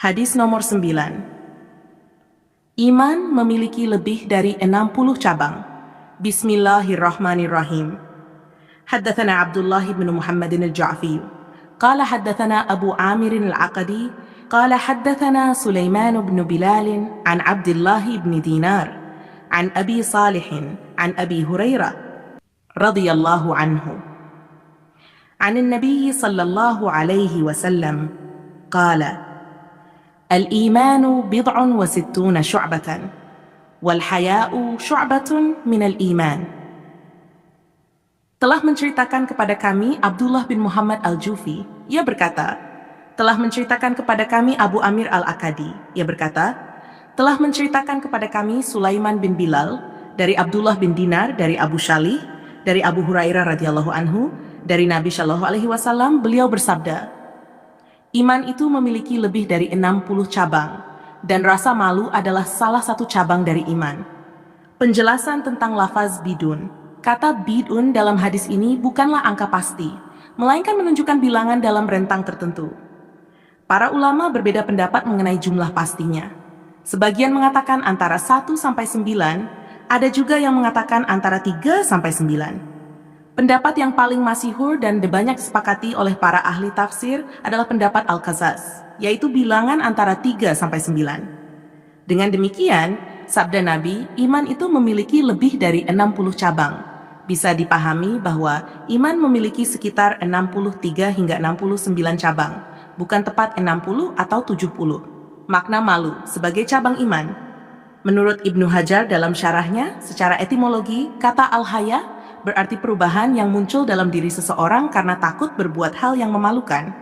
Hadis nomor 9. Iman memiliki lebih dari 60 cabang. Bismillahirrahmanirrahim. Haddatsana Abdullah bin Muhammad al-Ja'fi. Qala haddatsana Abu Amir al-Aqadi. Qala haddatsana Sulaiman bin Bilal an Abdullah bin Dinar an Abi Salih an Abi Hurairah radhiyallahu anhu. عن النبي صلى الله عليه وسلم قال: الإيمان 60 شعبة والحياء شعبة من الإيمان. Telah menceritakan kepada kami Abdullah bin Muhammad al-Jufi, ia berkata, telah menceritakan kepada kami Abu Amir al-Aqadi, ia berkata, telah menceritakan kepada kami Sulaiman bin Bilal dari Abdullah bin Dinar dari Abu Shalih dari Abu Hurairah radhiyallahu anhu dari Nabi Shallallahu alaihi wasallam, beliau bersabda, iman itu memiliki lebih dari 60 cabang, dan rasa malu adalah salah satu cabang dari iman. Penjelasan tentang lafaz bidun. Kata bidun dalam hadis ini bukanlah angka pasti, melainkan menunjukkan bilangan dalam rentang tertentu. Para ulama berbeda pendapat mengenai jumlah pastinya. Sebagian mengatakan antara 1 sampai 9, ada juga yang mengatakan antara 3 sampai 9. Pendapat yang paling masyhur dan banyak disepakati oleh para ahli tafsir adalah pendapat Al-Qazaz, yaitu bilangan antara 3 sampai 9. Dengan demikian, sabda Nabi, iman itu memiliki lebih dari 60 cabang. Bisa dipahami bahwa iman memiliki sekitar 63 hingga 69 cabang, bukan tepat 60 atau 70. Makna malu sebagai cabang iman. Menurut Ibnu Hajar dalam syarahnya, secara etimologi, kata al-haya berarti perubahan yang muncul dalam diri seseorang karena takut berbuat hal yang memalukan.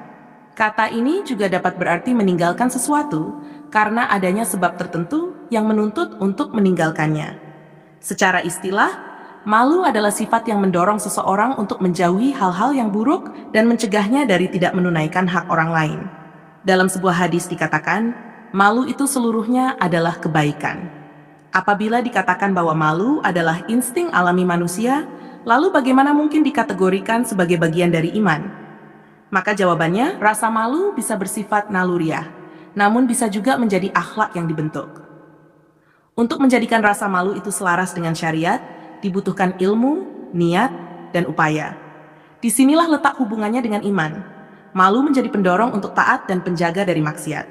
Kata ini juga dapat berarti meninggalkan sesuatu karena adanya sebab tertentu yang menuntut untuk meninggalkannya. Secara istilah, malu adalah sifat yang mendorong seseorang untuk menjauhi hal-hal yang buruk dan mencegahnya dari tidak menunaikan hak orang lain. Dalam sebuah hadis dikatakan, malu itu seluruhnya adalah kebaikan. Apabila dikatakan bahwa malu adalah insting alami manusia, lalu bagaimana mungkin dikategorikan sebagai bagian dari iman? Maka jawabannya, rasa malu bisa bersifat naluriah, namun bisa juga menjadi akhlak yang dibentuk. Untuk menjadikan rasa malu itu selaras dengan syariat, dibutuhkan ilmu, niat, dan upaya. Disinilah letak hubungannya dengan iman. Malu menjadi pendorong untuk taat dan penjaga dari maksiat.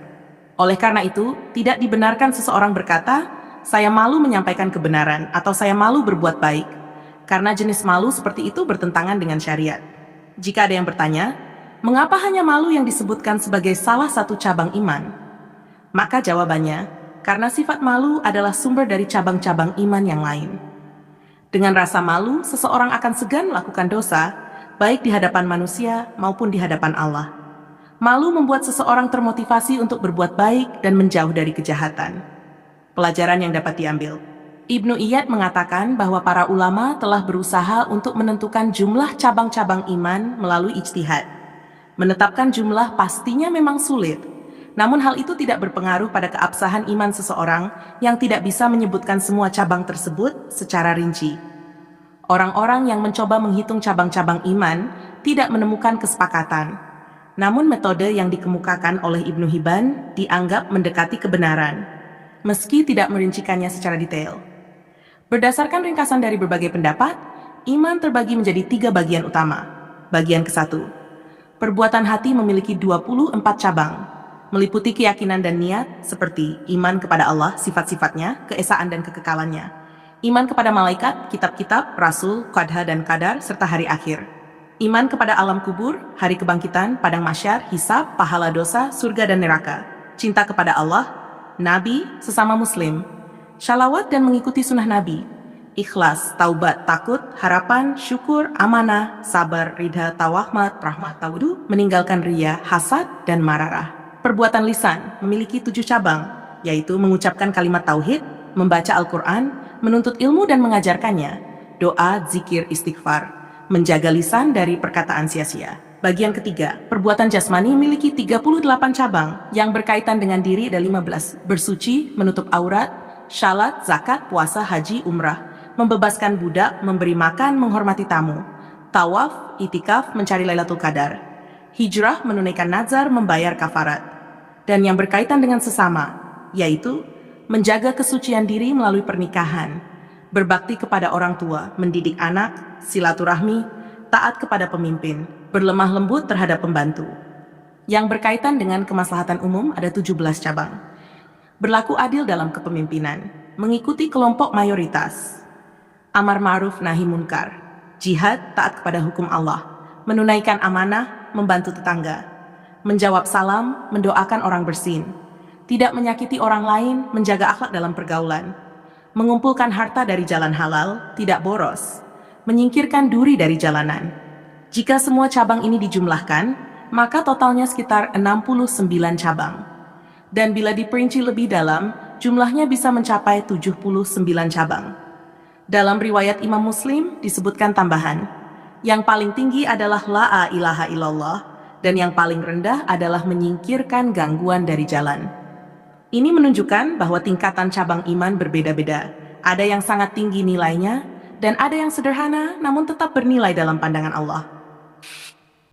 Oleh karena itu, tidak dibenarkan seseorang berkata, saya malu menyampaikan kebenaran, atau saya malu berbuat baik, karena jenis malu seperti itu bertentangan dengan syariat. Jika ada yang bertanya, mengapa hanya malu yang disebutkan sebagai salah satu cabang iman? Maka jawabannya, karena sifat malu adalah sumber dari cabang-cabang iman yang lain. Dengan rasa malu, seseorang akan segan melakukan dosa, baik di hadapan manusia maupun di hadapan Allah. Malu membuat seseorang termotivasi untuk berbuat baik dan menjauh dari kejahatan. Pelajaran yang dapat diambil. Ibnu Iyad mengatakan bahwa para ulama telah berusaha untuk menentukan jumlah cabang-cabang iman melalui ijtihad. Menetapkan jumlah pastinya memang sulit, namun hal itu tidak berpengaruh pada keabsahan iman seseorang yang tidak bisa menyebutkan semua cabang tersebut secara rinci. Orang-orang yang mencoba menghitung cabang-cabang iman tidak menemukan kesepakatan, namun metode yang dikemukakan oleh Ibnu Hibban dianggap mendekati kebenaran, meski tidak merincikannya secara detail. Berdasarkan ringkasan dari berbagai pendapat, iman terbagi menjadi 3 bagian utama. Bagian ke-1, perbuatan hati memiliki 24 cabang, meliputi keyakinan dan niat seperti iman kepada Allah, sifat-sifatnya, keesaan dan kekekalannya, iman kepada malaikat, kitab-kitab, rasul, qadha dan qadar, serta hari akhir, iman kepada alam kubur, hari kebangkitan, padang mahsyar, hisab, pahala dosa, surga dan neraka, cinta kepada Allah, Nabi, sesama muslim, syalawat dan mengikuti sunnah Nabi, ikhlas, taubat, takut, harapan, syukur, amanah, sabar, ridha, tawahmat, rahmat, tawudu, meninggalkan riya, hasad, dan mararah. Perbuatan lisan memiliki 7 cabang, yaitu mengucapkan kalimat tauhid, membaca Al-Quran, menuntut ilmu dan mengajarkannya, doa, zikir, istighfar, menjaga lisan dari perkataan sia-sia. Bagian ketiga, perbuatan jasmani memiliki 38 cabang, yang berkaitan dengan diri ada 15, bersuci, menutup aurat, syalat, zakat, puasa, haji, umrah, membebaskan budak, memberi makan, menghormati tamu, tawaf, itikaf, mencari Lailatul Qadar, hijrah, menunaikan nazar, membayar kafarat. dan yang berkaitan dengan sesama, yaitu menjaga kesucian diri melalui pernikahan, berbakti kepada orang tua, mendidik anak, silaturahmi, taat kepada pemimpin, berlemah lembut terhadap pembantu. Yang berkaitan dengan kemaslahatan umum ada 17 cabang. Berlaku adil dalam kepemimpinan, mengikuti kelompok mayoritas, amar ma'ruf nahi munkar, jihad taat kepada hukum Allah, menunaikan amanah, membantu tetangga, menjawab salam, mendoakan orang bersin, tidak menyakiti orang lain, menjaga akhlak dalam pergaulan, mengumpulkan harta dari jalan halal, tidak boros, menyingkirkan duri dari jalanan. Jika semua cabang ini dijumlahkan, maka totalnya sekitar 69 cabang. Dan bila diperinci lebih dalam, jumlahnya bisa mencapai 79 cabang. Dalam riwayat Imam Muslim disebutkan tambahan, yang paling tinggi adalah la ilaha illallah, dan yang paling rendah adalah menyingkirkan gangguan dari jalan. Ini menunjukkan bahwa tingkatan cabang iman berbeda-beda. Ada yang sangat tinggi nilainya, dan ada yang sederhana namun tetap bernilai dalam pandangan Allah.